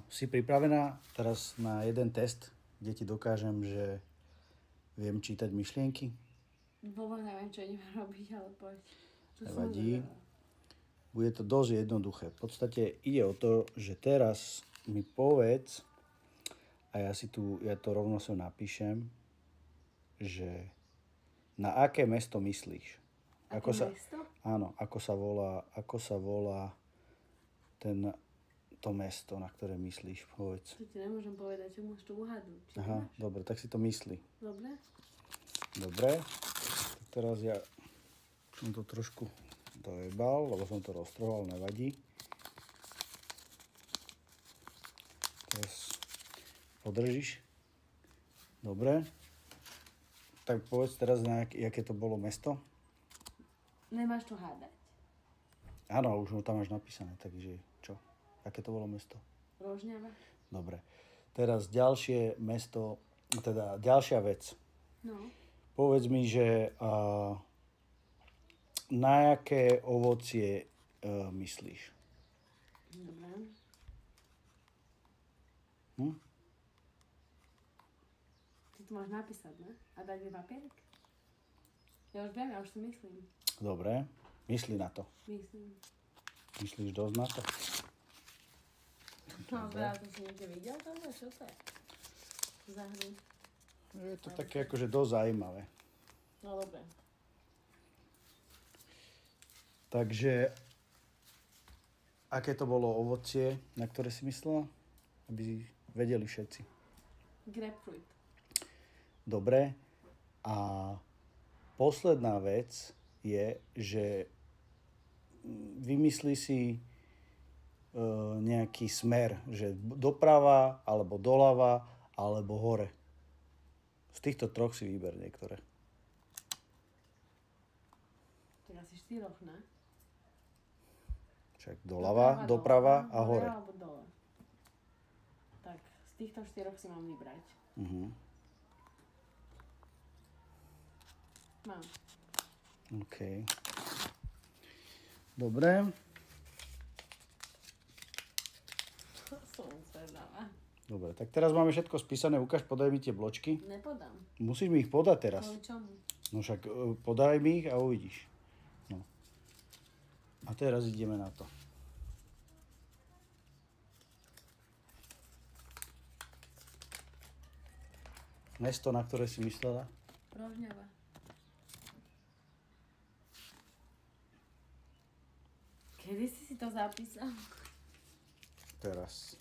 si pripravená teraz na jeden test, kde ti dokážem, že viem čítať myšlienky? Vôbec neviem, čo idem robiť, ale poď. Nevadí. Bude to dosť jednoduché. V podstate ide o to, že teraz mi povedz, a ja to rovno sem napíšem, že na aké mesto myslíš? Mesto? Áno, ako sa volá to mesto, na ktoré myslíš, povedz. To ti nemôžem povedať, čo môžeš to uhadnúť. Aha, dobre, tak si to myslí. Dobre. Dobre, tak teraz ja som to trošku dojebal, lebo som to roztrhol, nevadí. Teraz podržíš. Dobre. Tak povedz teraz, aké to bolo mesto. Nemáš to hádať? Áno, už tam máš napísané, takže čo? Aké to bolo mesto? Rožňava. Dobre. Teraz ďalšie mesto, teda ďalšia vec. No. Povedz mi, že na aké ovocie myslíš? Dobre. Ty to máš napísať, ne? A dať mi papierik? Ja už viem, ja už si myslím. Dobre. Myslí na to. Myslím. Myslíš dosť na to? No, to si niekde videl tohle? Čo to je? Za hru. Je to také akože dosť zaujímavé. No, dobre. Takže, aké to bolo ovocie, na ktoré si myslela? Aby vedeli všetci. Grapefruit. Dobre. A posledná vec je, že vymyslí si nejaký smer, že doprava, alebo doľava, alebo hore. Z týchto troch si vyber niektoré. Tak asi 4, ne? Však doprava a hore. Alebo dole. Tak, z týchto 4 si mám vybrať. Mám. OK. Dobre. Som zvedavá. Dobre, tak teraz máme všetko spísané. Ukáž, podaj mi tie bločky. Nepodám. Musíš mi ich podať teraz. Kvôli čomu? No však podaj mi ich a uvidíš. No. A teraz ideme na to. Mesto, na ktoré si myslela? Rožňava. Kedy si to zapísal? Teraz.